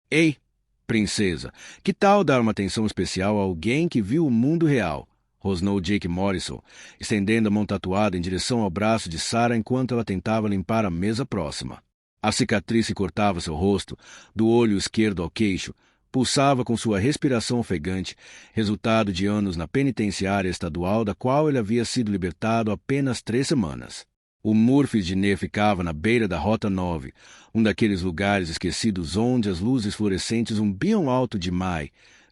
Ei, princesa, que tal dar uma atenção especial a alguém que viu o mundo real? Rosnou Jake Morrison, estendendo a mão tatuada em direção ao braço de Sarah enquanto ela tentava limpar a mesa próxima. A cicatriz que cortava seu rosto, do olho esquerdo ao queixo, pulsava com sua respiração ofegante, resultado de anos na penitenciária estadual da qual ele havia sido libertado há apenas 3 semanas. O Murphy's Diner ficava na beira da Rota 9, um daqueles lugares esquecidos onde as luzes fluorescentes zumbiam alto demais.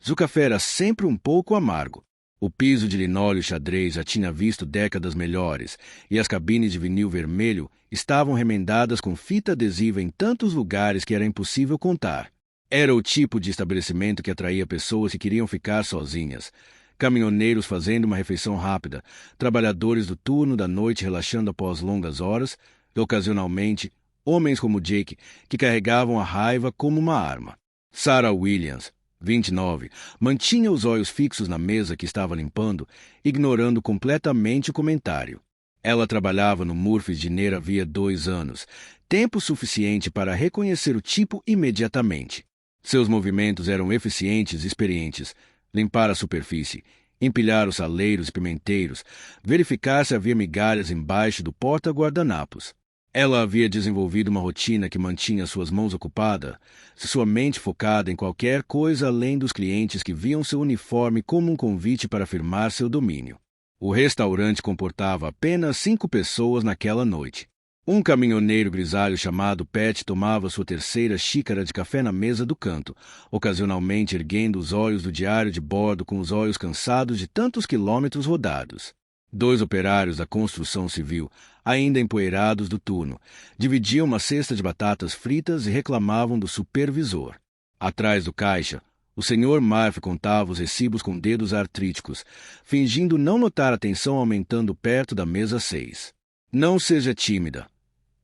O café era sempre um pouco amargo. O piso de linóleo xadrez já tinha visto décadas melhores, e as cabines de vinil vermelho estavam remendadas com fita adesiva em tantos lugares que era impossível contar. Era o tipo de estabelecimento que atraía pessoas que queriam ficar sozinhas. Caminhoneiros fazendo uma refeição rápida, trabalhadores do turno da noite relaxando após longas horas, e, ocasionalmente, homens como Jake, que carregavam a raiva como uma arma. Sarah Williams, 29, mantinha os olhos fixos na mesa que estava limpando, ignorando completamente o comentário. Ela trabalhava no Murphy's Diner havia 2 anos, tempo suficiente para reconhecer o tipo imediatamente. Seus movimentos eram eficientes e experientes. Limpar a superfície, empilhar os saleiros e pimenteiros, verificar se havia migalhas embaixo do porta-guardanapos. Ela havia desenvolvido uma rotina que mantinha suas mãos ocupadas, sua mente focada em qualquer coisa além dos clientes que viam seu uniforme como um convite para afirmar seu domínio. O restaurante comportava apenas 5 pessoas naquela noite. Um caminhoneiro grisalho chamado Pat tomava sua 3ª xícara de café na mesa do canto, ocasionalmente erguendo os olhos do diário de bordo com os olhos cansados de tantos quilômetros rodados. 2 operários da construção civil, ainda empoeirados do turno, dividiam uma cesta de batatas fritas e reclamavam do supervisor. Atrás do caixa, o Sr. Murphy contava os recibos com dedos artríticos, fingindo não notar a tensão aumentando perto da mesa 6. Não seja tímida,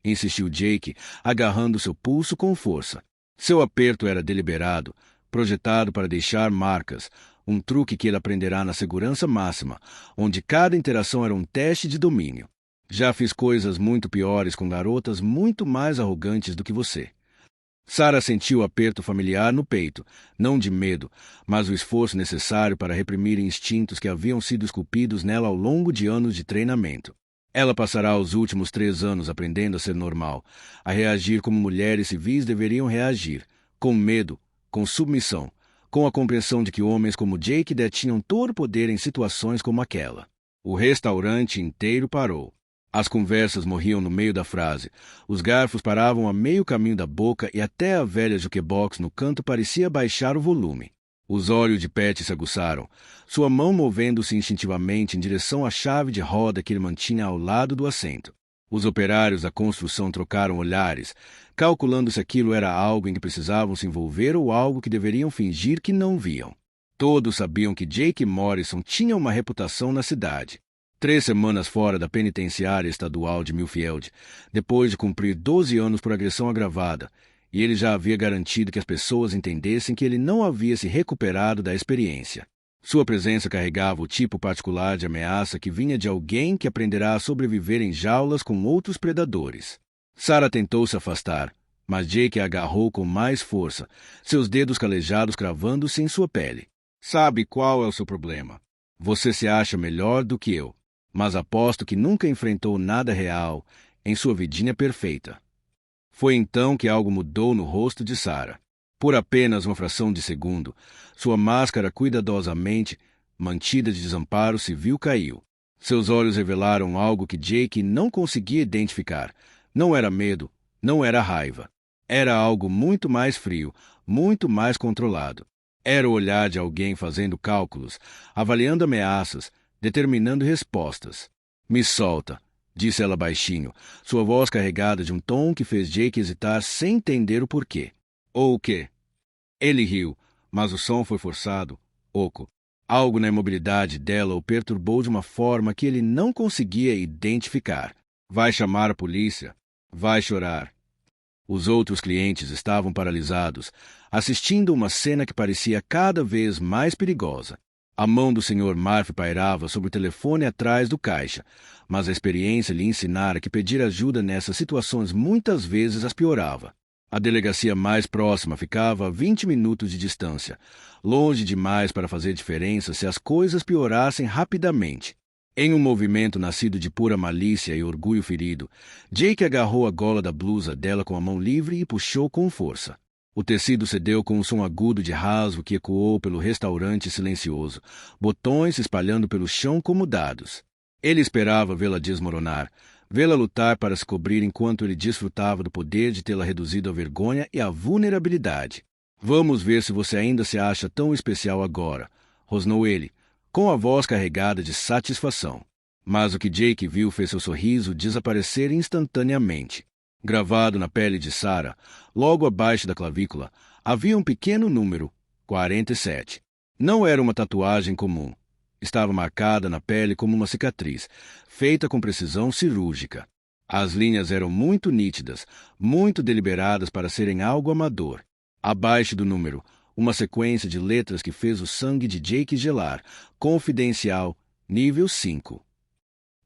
insistiu Jake, agarrando seu pulso com força. Seu aperto era deliberado, projetado para deixar marcas, um truque que ele aprenderá na segurança máxima, onde cada interação era um teste de domínio. Já fiz coisas muito piores com garotas muito mais arrogantes do que você. Sarah sentiu o aperto familiar no peito, não de medo, mas o esforço necessário para reprimir instintos que haviam sido esculpidos nela ao longo de anos de treinamento. Ela passará os últimos 3 anos aprendendo a ser normal, a reagir como mulheres civis deveriam reagir, com medo, com submissão, com a compreensão de que homens como Jake detinham todo o poder em situações como aquela. O restaurante inteiro parou. As conversas morriam no meio da frase, os garfos paravam a meio caminho da boca e até a velha jukebox no canto parecia baixar o volume. Os olhos de Pat se aguçaram, sua mão movendo-se instintivamente em direção à chave de roda que ele mantinha ao lado do assento. Os operários da construção trocaram olhares, calculando se aquilo era algo em que precisavam se envolver ou algo que deveriam fingir que não viam. Todos sabiam que Jake Morrison tinha uma reputação na cidade. 3 semanas fora da penitenciária estadual de Millfield, depois de cumprir 12 anos por agressão agravada, e ele já havia garantido que as pessoas entendessem que ele não havia se recuperado da experiência. Sua presença carregava o tipo particular de ameaça que vinha de alguém que aprenderá a sobreviver em jaulas com outros predadores. Sarah tentou se afastar, mas Jake a agarrou com mais força, seus dedos calejados cravando-se em sua pele. Sabe qual é o seu problema? Você se acha melhor do que eu, mas aposto que nunca enfrentou nada real em sua vidinha perfeita. Foi então que algo mudou no rosto de Sarah. Por apenas uma fração de segundo, sua máscara cuidadosamente mantida de desamparo civil caiu. Seus olhos revelaram algo que Jake não conseguia identificar. Não era medo, não era raiva. Era algo muito mais frio, muito mais controlado. Era o olhar de alguém fazendo cálculos, avaliando ameaças, determinando respostas. Me solta, disse ela baixinho, sua voz carregada de um tom que fez Jake hesitar sem entender o porquê. Ou o quê? Ele riu, mas o som foi forçado, oco. Algo na imobilidade dela o perturbou de uma forma que ele não conseguia identificar. Vai chamar a polícia. Vai chorar. Os outros clientes estavam paralisados, assistindo uma cena que parecia cada vez mais perigosa. A mão do Sr. Murphy pairava sobre o telefone atrás do caixa, mas a experiência lhe ensinara que pedir ajuda nessas situações muitas vezes as piorava. A delegacia mais próxima ficava a 20 minutos de distância, longe demais para fazer diferença se as coisas piorassem rapidamente. Em um movimento nascido de pura malícia e orgulho ferido, Jake agarrou a gola da blusa dela com a mão livre e puxou com força. O tecido cedeu com um som agudo de rasgo que ecoou pelo restaurante silencioso, botões se espalhando pelo chão como dados. Ele esperava vê-la desmoronar, vê-la lutar para se cobrir enquanto ele desfrutava do poder de tê-la reduzido à vergonha e à vulnerabilidade. Vamos ver se você ainda se acha tão especial agora, rosnou ele, com a voz carregada de satisfação. Mas o que Jake viu fez seu sorriso desaparecer instantaneamente. Gravado na pele de Sarah, logo abaixo da clavícula, havia um pequeno número, 47. Não era uma tatuagem comum. Estava marcada na pele como uma cicatriz, feita com precisão cirúrgica. As linhas eram muito nítidas, muito deliberadas para serem algo amador. Abaixo do número, uma sequência de letras que fez o sangue de Jake gelar. Confidencial, nível 5.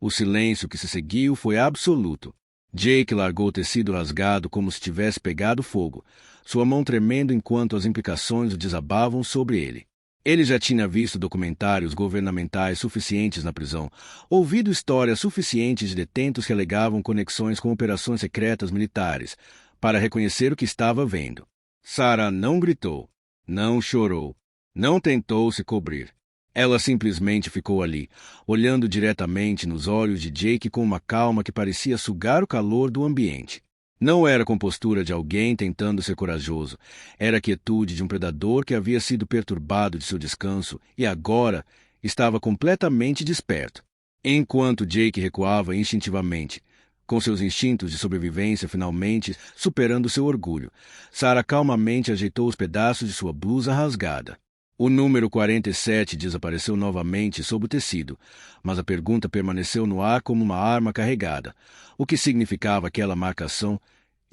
O silêncio que se seguiu foi absoluto. Jake largou o tecido rasgado como se tivesse pegado fogo, sua mão tremendo enquanto as implicações o desabavam sobre ele. Ele já tinha visto documentários governamentais suficientes na prisão, ouvido histórias suficientes de detentos que alegavam conexões com operações secretas militares, para reconhecer o que estava vendo. Sarah não gritou, não chorou, não tentou se cobrir. Ela simplesmente ficou ali, olhando diretamente nos olhos de Jake com uma calma que parecia sugar o calor do ambiente. Não era a compostura de alguém tentando ser corajoso. Era a quietude de um predador que havia sido perturbado de seu descanso e agora estava completamente desperto. Enquanto Jake recuava instintivamente, com seus instintos de sobrevivência finalmente superando seu orgulho, Sarah calmamente ajeitou os pedaços de sua blusa rasgada. O número 47 desapareceu novamente sob o tecido, mas a pergunta permaneceu no ar como uma arma carregada. O que significava aquela marcação?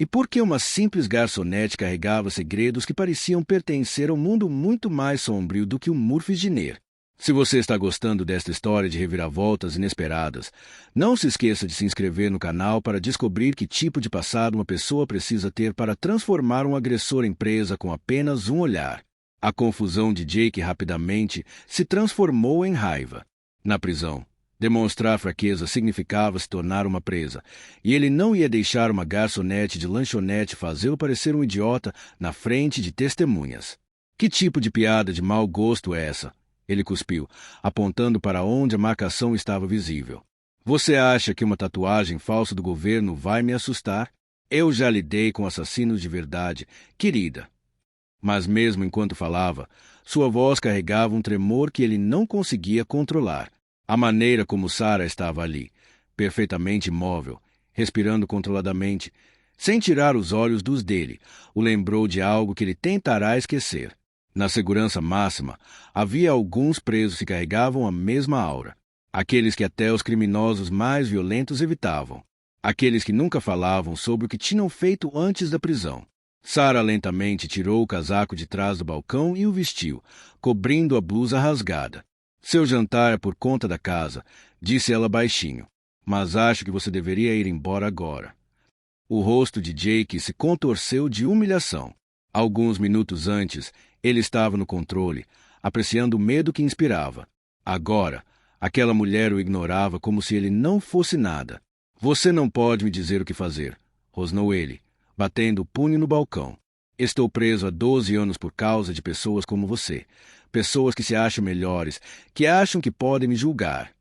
E por que uma simples garçonete carregava segredos que pareciam pertencer a um mundo muito mais sombrio do que o Murphy's Diner? Se você está gostando desta história de reviravoltas inesperadas, não se esqueça de se inscrever no canal para descobrir que tipo de passado uma pessoa precisa ter para transformar um agressor em presa com apenas um olhar. A confusão de Jake rapidamente se transformou em raiva. Na prisão, demonstrar fraqueza significava se tornar uma presa, e ele não ia deixar uma garçonete de lanchonete fazê-lo parecer um idiota na frente de testemunhas. Que tipo de piada de mau gosto é essa? Ele cuspiu, apontando para onde a marcação estava visível. Você acha que uma tatuagem falsa do governo vai me assustar? Eu já lidei com assassinos de verdade, querida. Mas mesmo enquanto falava, sua voz carregava um tremor que ele não conseguia controlar. A maneira como Sarah estava ali, perfeitamente imóvel, respirando controladamente, sem tirar os olhos dos dele, o lembrou de algo que ele tentará esquecer. Na segurança máxima, havia alguns presos que carregavam a mesma aura. Aqueles que até os criminosos mais violentos evitavam. Aqueles que nunca falavam sobre o que tinham feito antes da prisão. Sarah lentamente tirou o casaco de trás do balcão e o vestiu, cobrindo a blusa rasgada. Seu jantar é por conta da casa, disse ela baixinho. Mas acho que você deveria ir embora agora. O rosto de Jake se contorceu de humilhação. Alguns minutos antes, ele estava no controle, apreciando o medo que inspirava. Agora, aquela mulher o ignorava como se ele não fosse nada. Você não pode me dizer o que fazer, rosnou ele, batendo o punho no balcão. Estou preso há 12 anos por causa de pessoas como você. Pessoas que se acham melhores, que acham que podem me julgar.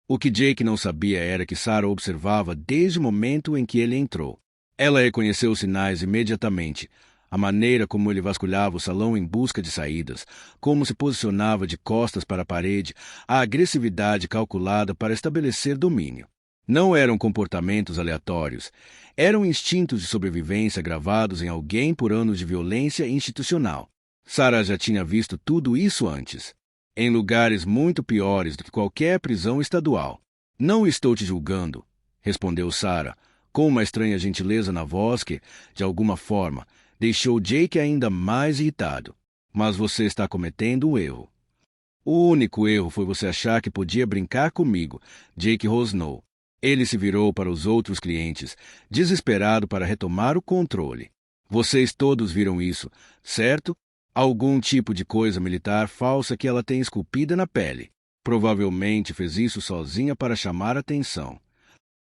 O que Jake não sabia era que Sarah observava desde o momento em que ele entrou. Ela reconheceu os sinais imediatamente. A maneira como ele vasculhava o salão em busca de saídas, como se posicionava de costas para a parede, a agressividade calculada para estabelecer domínio. Não eram comportamentos aleatórios. Eram instintos de sobrevivência gravados em alguém por anos de violência institucional. Sarah já tinha visto tudo isso antes, em lugares muito piores do que qualquer prisão estadual. Não estou te julgando, respondeu Sarah, com uma estranha gentileza na voz que, de alguma forma, deixou Jake ainda mais irritado. Mas você está cometendo um erro. O único erro foi você achar que podia brincar comigo, Jake rosnou. Ele se virou para os outros clientes, desesperado para retomar o controle. Vocês todos viram isso, certo? Algum tipo de coisa militar falsa que ela tem esculpida na pele. Provavelmente fez isso sozinha para chamar atenção.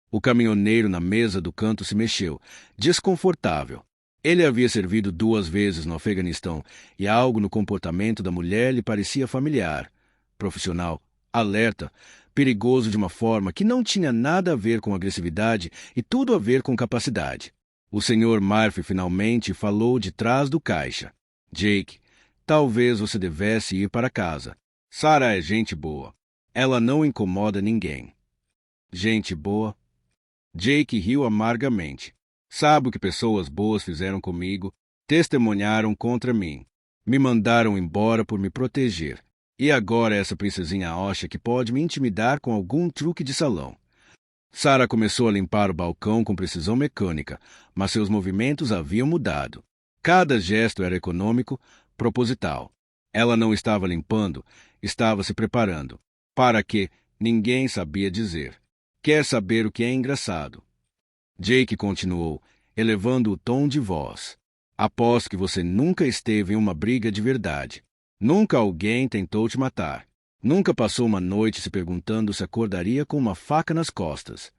O caminhoneiro na mesa do canto se mexeu, desconfortável. Ele havia servido 2 vezes no Afeganistão e algo no comportamento da mulher lhe parecia familiar. Profissional, alerta, perigoso de uma forma que não tinha nada a ver com agressividade e tudo a ver com capacidade. O Sr. Murphy finalmente falou de trás do caixa. Jake, talvez você devesse ir para casa. Sarah é gente boa. Ela não incomoda ninguém. Gente boa? Jake riu amargamente. Sabe o que pessoas boas fizeram comigo? Testemunharam contra mim. Me mandaram embora por me proteger. E agora essa princesinha acha que pode me intimidar com algum truque de salão. Sarah começou a limpar o balcão com precisão mecânica, mas seus movimentos haviam mudado. Cada gesto era econômico, proposital. Ela não estava limpando, estava se preparando. Para quê? Ninguém sabia dizer. Quer saber o que é engraçado? Jake continuou, elevando o tom de voz. Aposto que você nunca esteve em uma briga de verdade. Nunca alguém tentou te matar. Nunca passou uma noite se perguntando se acordaria com uma faca nas costas.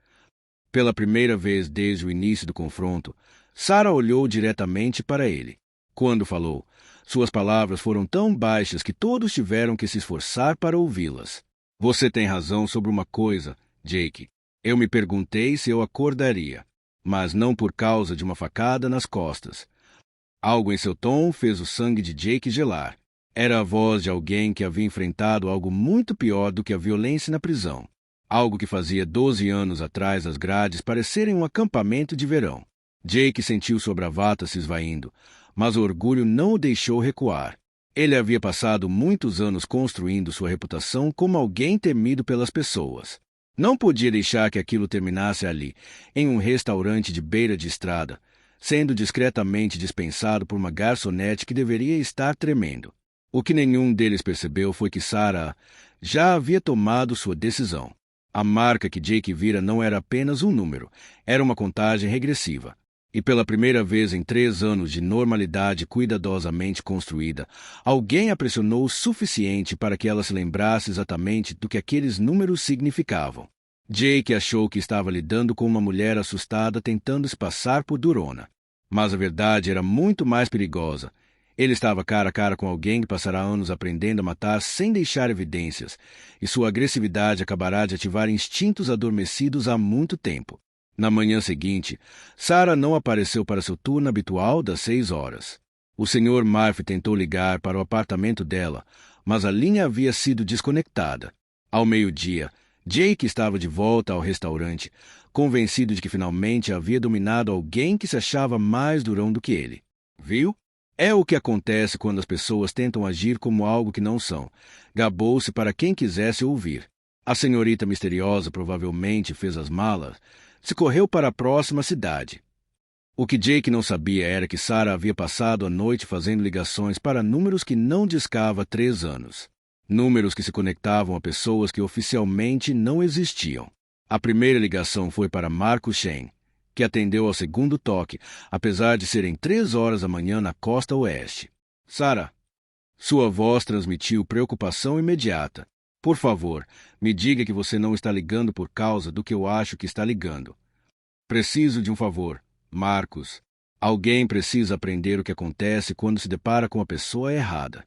Pela primeira vez desde o início do confronto, Sarah olhou diretamente para ele. Quando falou, suas palavras foram tão baixas que todos tiveram que se esforçar para ouvi-las. Você tem razão sobre uma coisa, Jake. Eu me perguntei se eu acordaria, mas não por causa de uma facada nas costas. Algo em seu tom fez o sangue de Jake gelar. Era a voz de alguém que havia enfrentado algo muito pior do que a violência na prisão. Algo que fazia 12 anos atrás as grades parecerem um acampamento de verão. Jake sentiu sua bravata se esvaindo, mas o orgulho não o deixou recuar. Ele havia passado muitos anos construindo sua reputação como alguém temido pelas pessoas. Não podia deixar que aquilo terminasse ali, em um restaurante de beira de estrada, sendo discretamente dispensado por uma garçonete que deveria estar tremendo. O que nenhum deles percebeu foi que Sarah já havia tomado sua decisão. A marca que Jake vira não era apenas um número, era uma contagem regressiva. E pela primeira vez em 3 anos de normalidade cuidadosamente construída, alguém a pressionou o suficiente para que ela se lembrasse exatamente do que aqueles números significavam. Jake achou que estava lidando com uma mulher assustada tentando se passar por durona. Mas a verdade era muito mais perigosa. Ele estava cara a cara com alguém que passará anos aprendendo a matar sem deixar evidências, e sua agressividade acabará de ativar instintos adormecidos há muito tempo. Na manhã seguinte, Sarah não apareceu para seu turno habitual das 6 horas. O Sr. Murphy tentou ligar para o apartamento dela, mas a linha havia sido desconectada. Ao meio-dia, Jake estava de volta ao restaurante, convencido de que finalmente havia dominado alguém que se achava mais durão do que ele. Viu? É o que acontece quando as pessoas tentam agir como algo que não são. Gabou-se para quem quisesse ouvir. A senhorita misteriosa provavelmente fez as malas, se correu para a próxima cidade. O que Jake não sabia era que Sarah havia passado a noite fazendo ligações para números que não discava há 3 anos. Números que se conectavam a pessoas que oficialmente não existiam. A primeira ligação foi para Marcus Shane, que atendeu ao segundo toque, apesar de serem 3 horas da manhã na costa oeste. Sarah. Sua voz transmitiu preocupação imediata. Por favor, me diga que você não está ligando por causa do que eu acho que está ligando. Preciso de um favor, Marcus. Alguém precisa aprender o que acontece quando se depara com a pessoa errada.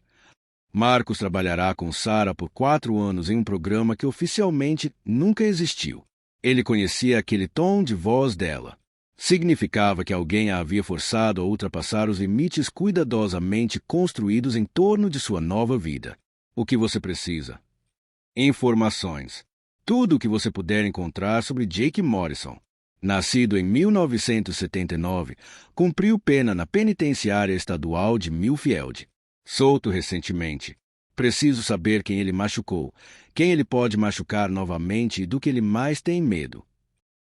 Marcus trabalhará com Sarah por 4 anos em um programa que oficialmente nunca existiu. Ele conhecia aquele tom de voz dela. Significava que alguém a havia forçado a ultrapassar os limites cuidadosamente construídos em torno de sua nova vida. O que você precisa? Informações. Tudo o que você puder encontrar sobre Jake Morrison. Nascido em 1979, cumpriu pena na penitenciária estadual de Millfield. Solto recentemente. Preciso saber quem ele machucou, quem ele pode machucar novamente e do que ele mais tem medo.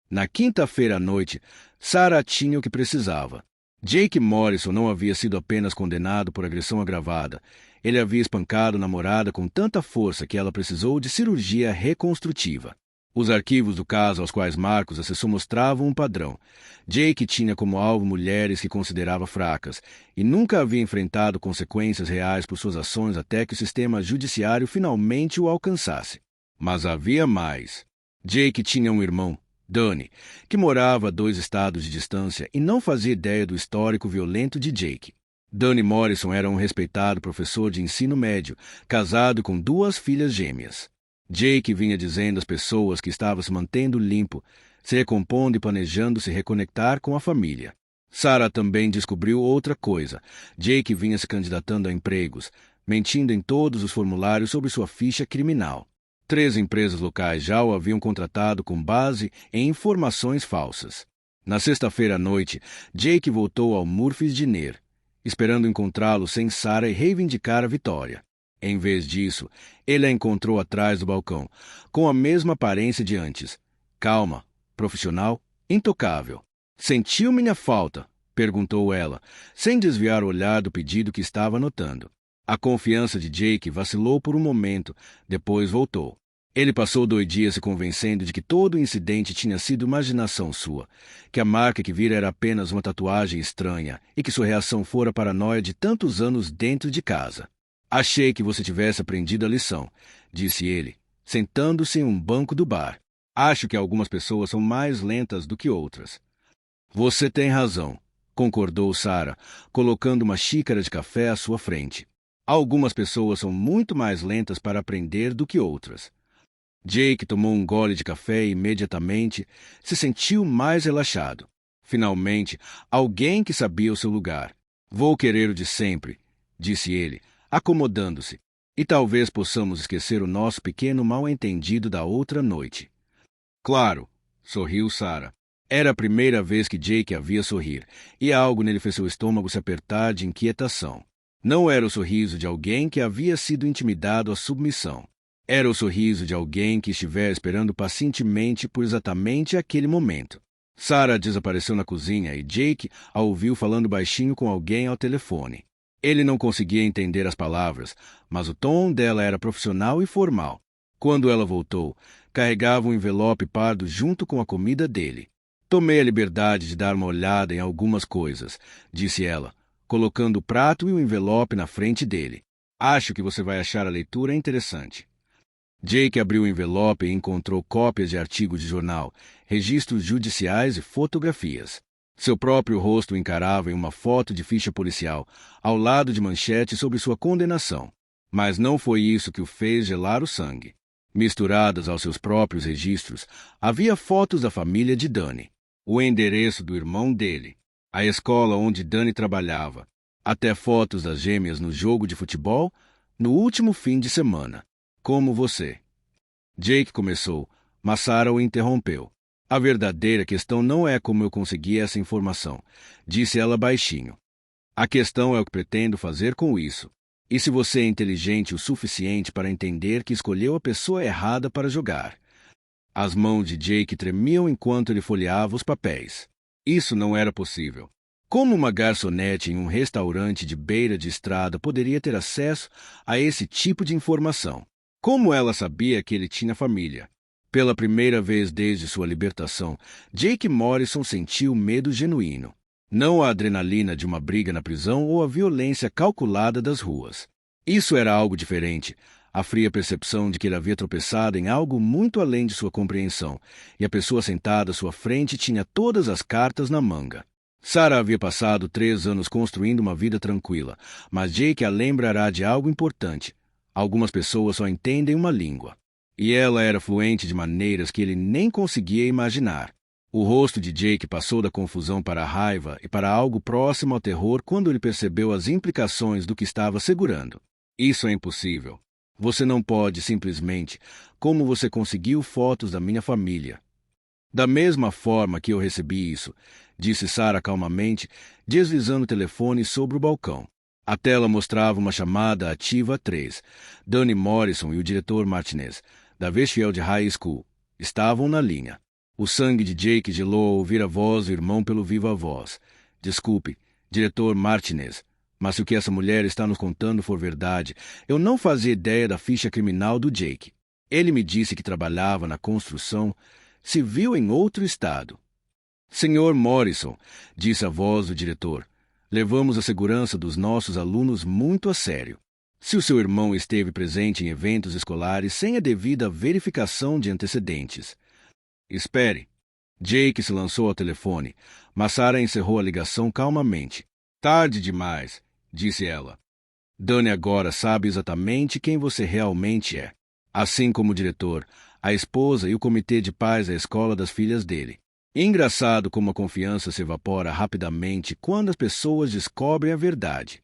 Na quinta-feira à noite, Sarah tinha o que precisava. Jake Morrison não havia sido apenas condenado por agressão agravada. Ele havia espancado a namorada com tanta força que ela precisou de cirurgia reconstrutiva. Os arquivos do caso aos quais Marcos acessou mostravam um padrão. Jake tinha como alvo mulheres que considerava fracas e nunca havia enfrentado consequências reais por suas ações até que o sistema judiciário finalmente o alcançasse. Mas havia mais. Jake tinha um irmão, Danny, que morava a 2 estados de distância e não fazia ideia do histórico violento de Jake. Danny Morrison era um respeitado professor de ensino médio, casado com 2 filhas gêmeas. Jake vinha dizendo às pessoas que estava se mantendo limpo, se recompondo e planejando se reconectar com a família. Sarah também descobriu outra coisa. Jake vinha se candidatando a empregos, mentindo em todos os formulários sobre sua ficha criminal. 3 empresas locais já o haviam contratado com base em informações falsas. Na sexta-feira à noite, Jake voltou ao Murphy's Diner, esperando encontrá-lo sem Sarah e reivindicar a vitória. Em vez disso, ele a encontrou atrás do balcão, com a mesma aparência de antes. Calma, profissional, intocável. Sentiu minha falta? Perguntou ela, sem desviar o olhar do pedido que estava anotando. A confiança de Jake vacilou por um momento, depois voltou. Ele passou 2 dias se convencendo de que todo o incidente tinha sido imaginação sua, que a marca que vira era apenas uma tatuagem estranha e que sua reação fora a paranoia de tantos anos dentro de casa. Achei que você tivesse aprendido a lição, disse ele, sentando-se em um banco do bar. Acho que algumas pessoas são mais lentas do que outras. Você tem razão, concordou Sarah, colocando uma xícara de café à sua frente. Algumas pessoas são muito mais lentas para aprender do que outras. Jake tomou um gole de café e imediatamente se sentiu mais relaxado. Finalmente, alguém que sabia o seu lugar. Vou querer o de sempre, disse ele, acomodando-se, e talvez possamos esquecer o nosso pequeno mal-entendido da outra noite. Claro, sorriu Sarah. Era a primeira vez que Jake a via sorrir, e algo nele fez seu estômago se apertar de inquietação. Não era o sorriso de alguém que havia sido intimidado à submissão. Era o sorriso de alguém que estivera esperando pacientemente por exatamente aquele momento. Sarah desapareceu na cozinha e Jake a ouviu falando baixinho com alguém ao telefone. Ele não conseguia entender as palavras, mas o tom dela era profissional e formal. Quando ela voltou, carregava um envelope pardo junto com a comida dele. Tomei a liberdade de dar uma olhada em algumas coisas, disse ela, colocando o prato e o envelope na frente dele. Acho que você vai achar a leitura interessante. Jake abriu o envelope e encontrou cópias de artigos de jornal, registros judiciais e fotografias. Seu próprio rosto encarava em uma foto de ficha policial, ao lado de manchete sobre sua condenação. Mas não foi isso que o fez gelar o sangue. Misturadas aos seus próprios registros, havia fotos da família de Danny, o endereço do irmão dele, a escola onde Danny trabalhava, até fotos das gêmeas no jogo de futebol no último fim de semana. Como você. Jake começou, mas Sarah o interrompeu. A verdadeira questão não é como eu consegui essa informação, disse ela baixinho. A questão é o que pretendo fazer com isso. E se você é inteligente o suficiente para entender que escolheu a pessoa errada para jogar. As mãos de Jake tremiam enquanto ele folheava os papéis. Isso não era possível. Como uma garçonete em um restaurante de beira de estrada poderia ter acesso a esse tipo de informação? Como ela sabia que ele tinha família? Pela primeira vez desde sua libertação, Jake Morrison sentiu medo genuíno. Não a adrenalina de uma briga na prisão ou a violência calculada das ruas. Isso era algo diferente. A fria percepção de que ele havia tropeçado em algo muito além de sua compreensão, e a pessoa sentada à sua frente tinha todas as cartas na manga. Sarah havia passado 3 anos construindo uma vida tranquila, mas Jake a lembrará de algo importante. Algumas pessoas só entendem uma língua. E ela era fluente de maneiras que ele nem conseguia imaginar. O rosto de Jake passou da confusão para a raiva e para algo próximo ao terror quando ele percebeu as implicações do que estava segurando. Isso é impossível. Você não pode simplesmente, como você conseguiu fotos da minha família. Da mesma forma que eu recebi isso, disse Sarah calmamente, deslizando o telefone sobre o balcão. A tela mostrava uma chamada ativa a 3. Danny Morrison e o diretor Martinez, da Westfield High School, estavam na linha. O sangue de Jake gelou ao ouvir a voz do irmão pelo viva voz. Desculpe, diretor Martinez, mas se o que essa mulher está nos contando for verdade, eu não fazia ideia da ficha criminal do Jake. Ele me disse que trabalhava na construção civil em outro estado. Senhor Morrison, disse a voz do diretor, levamos a segurança dos nossos alunos muito a sério. Se o seu irmão esteve presente em eventos escolares sem a devida verificação de antecedentes. Espere. Jake se lançou ao telefone, mas Sarah encerrou a ligação calmamente. Tarde demais, disse ela. Danny agora sabe exatamente quem você realmente é. Assim como o diretor, a esposa e o comitê de pais da escola das filhas dele. Engraçado como a confiança se evapora rapidamente quando as pessoas descobrem a verdade.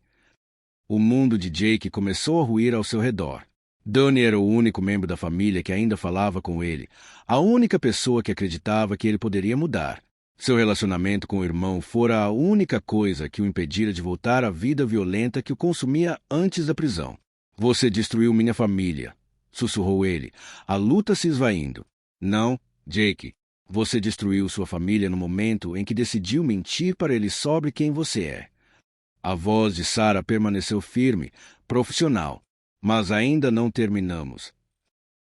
O mundo de Jake começou a ruir ao seu redor. Danny era o único membro da família que ainda falava com ele, a única pessoa que acreditava que ele poderia mudar. Seu relacionamento com o irmão fora a única coisa que o impedira de voltar à vida violenta que o consumia antes da prisão. Você destruiu minha família, sussurrou ele, a luta se esvaindo. Não, Jake, você destruiu sua família no momento em que decidiu mentir para ele sobre quem você é. A voz de Sarah permaneceu firme, profissional. Mas ainda não terminamos.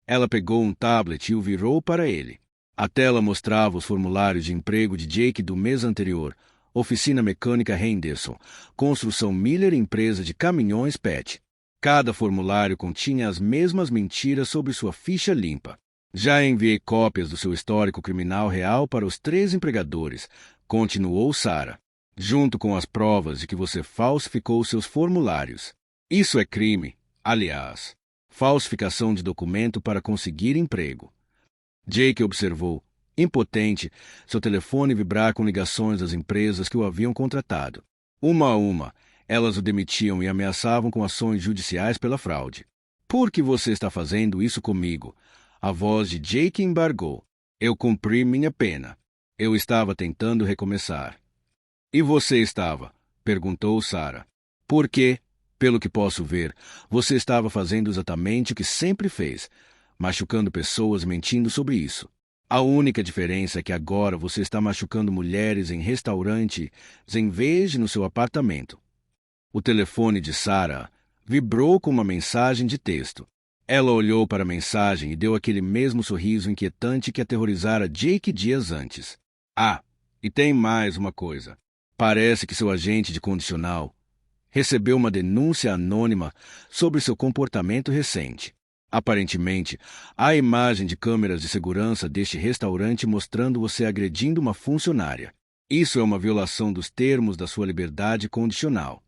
Ela pegou um tablet e o virou para ele. A tela mostrava os formulários de emprego de Jake do mês anterior, Oficina Mecânica Henderson, Construção Miller, Empresa de Caminhões Pet. Cada formulário continha as mesmas mentiras sobre sua ficha limpa. Já enviei cópias do seu histórico criminal real para os 3 empregadores, continuou Sarah, junto com as provas de que você falsificou seus formulários. Isso é crime. Aliás, falsificação de documento para conseguir emprego. Jake observou, impotente, seu telefone vibrar com ligações das empresas que o haviam contratado. Uma a uma, elas o demitiam e ameaçavam com ações judiciais pela fraude. Por que você está fazendo isso comigo? A voz de Jake embargou. Eu cumpri minha pena. Eu estava tentando recomeçar. E você estava? Perguntou Sarah. Por quê? Pelo que posso ver, você estava fazendo exatamente o que sempre fez, machucando pessoas e mentindo sobre isso. A única diferença é que agora você está machucando mulheres em restaurantes em vez de no seu apartamento. O telefone de Sarah vibrou com uma mensagem de texto. Ela olhou para a mensagem e deu aquele mesmo sorriso inquietante que aterrorizara Jake dias antes. Ah, e tem mais uma coisa. Parece que seu agente de condicional recebeu uma denúncia anônima sobre seu comportamento recente. Aparentemente, há imagem de câmeras de segurança deste restaurante mostrando você agredindo uma funcionária. Isso é uma violação dos termos da sua liberdade condicional.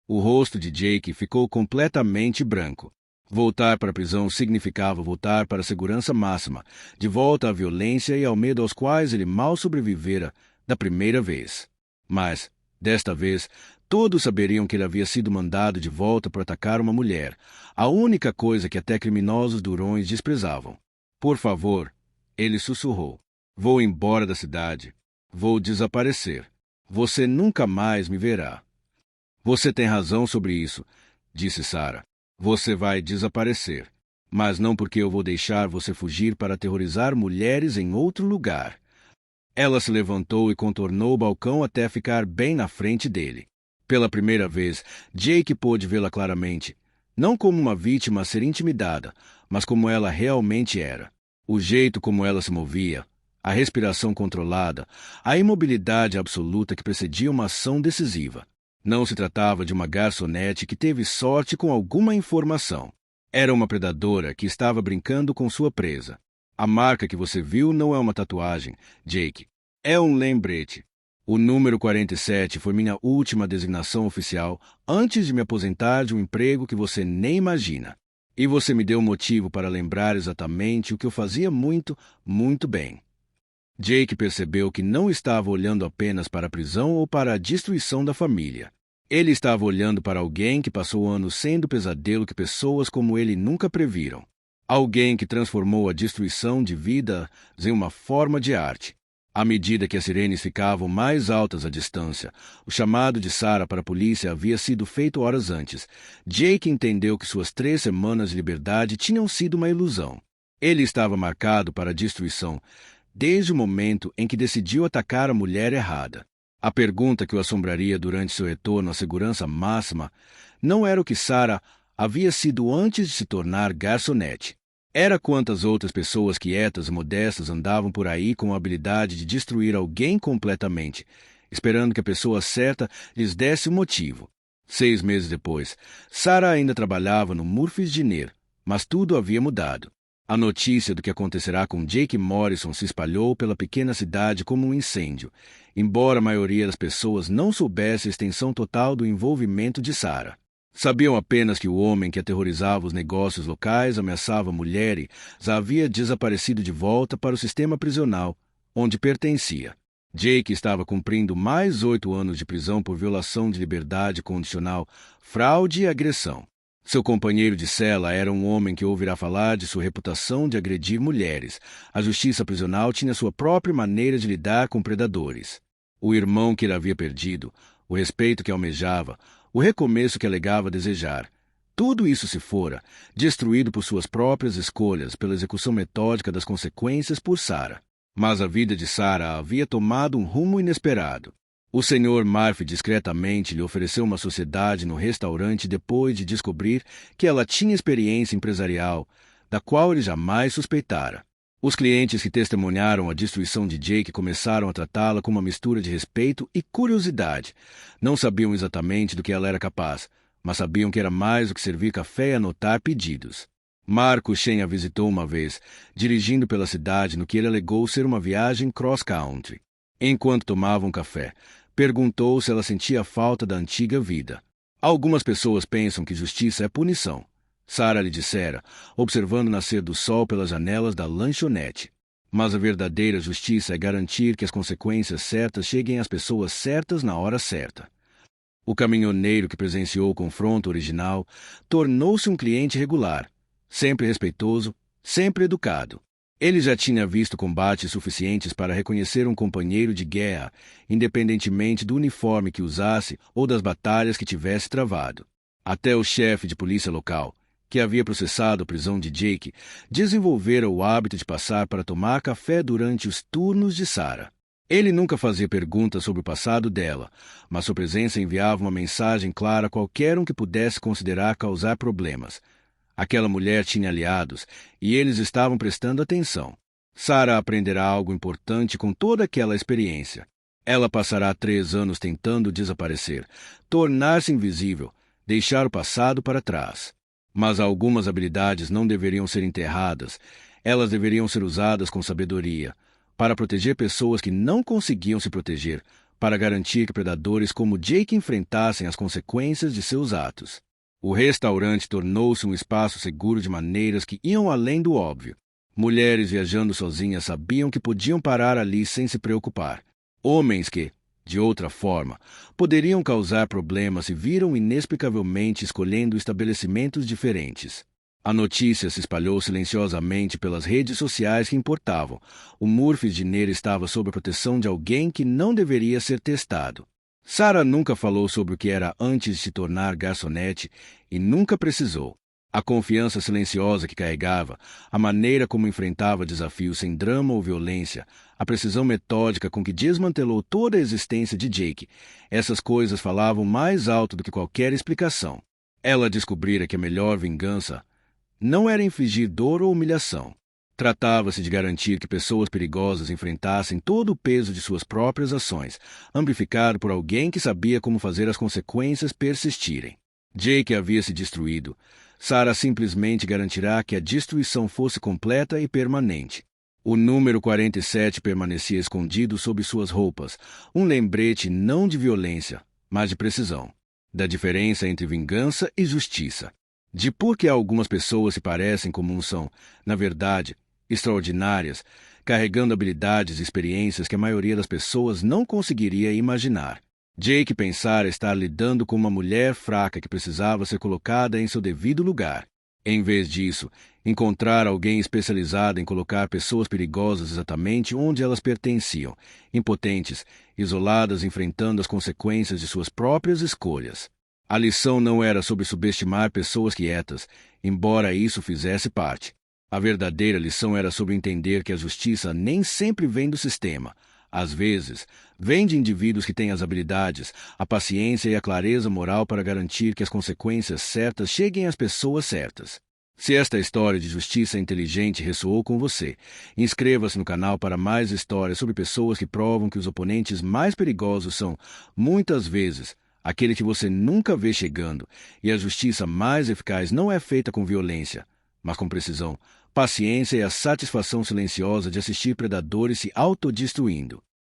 O rosto de Jake ficou completamente branco. Voltar para a prisão significava voltar para a segurança máxima, de volta à violência e ao medo aos quais ele mal sobrevivera da primeira vez. Mas, desta vez, todos saberiam que ele havia sido mandado de volta para atacar uma mulher, a única coisa que até criminosos durões desprezavam. Por favor, ele sussurrou. Vou embora da cidade. Vou desaparecer. Você nunca mais me verá. Você tem razão sobre isso, disse Sarah. Você vai desaparecer. Mas não porque eu vou deixar você fugir para aterrorizar mulheres em outro lugar. Ela se levantou e contornou o balcão até ficar bem na frente dele. Pela primeira vez, Jake pôde vê-la claramente, não como uma vítima a ser intimidada, mas como ela realmente era. O jeito como ela se movia, a respiração controlada, a imobilidade absoluta que precedia uma ação decisiva. Não se tratava de uma garçonete que teve sorte com alguma informação. Era uma predadora que estava brincando com sua presa. A marca que você viu não é uma tatuagem, Jake. É um lembrete. O número 47 foi minha última designação oficial antes de me aposentar de um emprego que você nem imagina. E você me deu motivo para lembrar exatamente o que eu fazia muito, muito bem. Jake percebeu que não estava olhando apenas para a prisão ou para a destruição da família. Ele estava olhando para alguém que passou anos sendo o pesadelo que pessoas como ele nunca previram. Alguém que transformou a destruição de vidas em uma forma de arte. À medida que as sirenes ficavam mais altas à distância, o chamado de Sarah para a polícia havia sido feito horas antes. Jake entendeu que suas 3 semanas de liberdade tinham sido uma ilusão. Ele estava marcado para a destruição desde o momento em que decidiu atacar a mulher errada. A pergunta que o assombraria durante seu retorno à segurança máxima não era o que Sarah havia sido antes de se tornar garçonete. Era quantas outras pessoas quietas e modestas andavam por aí com a habilidade de destruir alguém completamente, esperando que a pessoa certa lhes desse o motivo. 6 meses depois, Sarah ainda trabalhava no Murphy's Diner, mas tudo havia mudado. A notícia do que acontecerá com Jake Morrison se espalhou pela pequena cidade como um incêndio, embora a maioria das pessoas não soubesse a extensão total do envolvimento de Sarah. Sabiam apenas que o homem que aterrorizava os negócios locais, ameaçava a mulher e havia desaparecido de volta para o sistema prisional, onde pertencia. Jake estava cumprindo mais 8 anos de prisão por violação de liberdade condicional, fraude e agressão. Seu companheiro de cela era um homem que ouvirá falar de sua reputação de agredir mulheres. A justiça prisional tinha sua própria maneira de lidar com predadores. O irmão que ele havia perdido, o respeito que almejava, o recomeço que alegava desejar. Tudo isso se fora, destruído por suas próprias escolhas, pela execução metódica das consequências por Sarah. Mas a vida de Sarah havia tomado um rumo inesperado. O Sr. Murphy discretamente lhe ofereceu uma sociedade no restaurante depois de descobrir que ela tinha experiência empresarial, da qual ele jamais suspeitara. Os clientes que testemunharam a destruição de Jake começaram a tratá-la com uma mistura de respeito e curiosidade. Não sabiam exatamente do que ela era capaz, mas sabiam que era mais do que servir café e anotar pedidos. Marco Shen a visitou uma vez, dirigindo pela cidade no que ele alegou ser uma viagem cross-country. Enquanto tomavam café, perguntou se ela sentia falta da antiga vida. Algumas pessoas pensam que justiça é punição, Sarah lhe dissera, observando o nascer do sol pelas janelas da lanchonete. Mas a verdadeira justiça é garantir que as consequências certas cheguem às pessoas certas na hora certa. O caminhoneiro que presenciou o confronto original tornou-se um cliente regular, sempre respeitoso, sempre educado. Ele já tinha visto combates suficientes para reconhecer um companheiro de guerra, independentemente do uniforme que usasse ou das batalhas que tivesse travado. Até o chefe de polícia local, que havia processado a prisão de Jake, desenvolvera o hábito de passar para tomar café durante os turnos de Sarah. Ele nunca fazia perguntas sobre o passado dela, mas sua presença enviava uma mensagem clara a qualquer um que pudesse considerar causar problemas. Aquela mulher tinha aliados, e eles estavam prestando atenção. Sarah aprenderá algo importante com toda aquela experiência. Ela passará 3 anos tentando desaparecer, tornar-se invisível, deixar o passado para trás. Mas algumas habilidades não deveriam ser enterradas, elas deveriam ser usadas com sabedoria, para proteger pessoas que não conseguiam se proteger, para garantir que predadores como Jake enfrentassem as consequências de seus atos. O restaurante tornou-se um espaço seguro de maneiras que iam além do óbvio. Mulheres viajando sozinhas sabiam que podiam parar ali sem se preocupar. Homens que, de outra forma, poderiam causar problemas se viram inexplicavelmente escolhendo estabelecimentos diferentes. A notícia se espalhou silenciosamente pelas redes sociais que importavam. O Murphy's Diner estava sob a proteção de alguém que não deveria ser testado. Sarah nunca falou sobre o que era antes de se tornar garçonete e nunca precisou. A confiança silenciosa que carregava, a maneira como enfrentava desafios sem drama ou violência, a precisão metódica com que desmantelou toda a existência de Jake, essas coisas falavam mais alto do que qualquer explicação. Ela descobrira que a melhor vingança não era infligir dor ou humilhação. Tratava-se de garantir que pessoas perigosas enfrentassem todo o peso de suas próprias ações, amplificado por alguém que sabia como fazer as consequências persistirem. Jake havia se destruído. Sarah simplesmente garantirá que a destruição fosse completa e permanente. O número 47 permanecia escondido sob suas roupas, um lembrete não de violência, mas de precisão, da diferença entre vingança e justiça. De por que algumas pessoas se parecem como são, na verdade, extraordinárias, carregando habilidades e experiências que a maioria das pessoas não conseguiria imaginar. Jake pensara estar lidando com uma mulher fraca que precisava ser colocada em seu devido lugar. Em vez disso, encontrar alguém especializado em colocar pessoas perigosas exatamente onde elas pertenciam, impotentes, isoladas, enfrentando as consequências de suas próprias escolhas. A lição não era sobre subestimar pessoas quietas, embora isso fizesse parte. A verdadeira lição era sobre entender que a justiça nem sempre vem do sistema. Às vezes, vem de indivíduos que têm as habilidades, a paciência e a clareza moral para garantir que as consequências certas cheguem às pessoas certas. Se esta história de justiça inteligente ressoou com você, inscreva-se no canal para mais histórias sobre pessoas que provam que os oponentes mais perigosos são, muitas vezes, aquele que você nunca vê chegando, e a justiça mais eficaz não é feita com violência, mas com precisão, paciência e a satisfação silenciosa de assistir predadores se autodestruindo.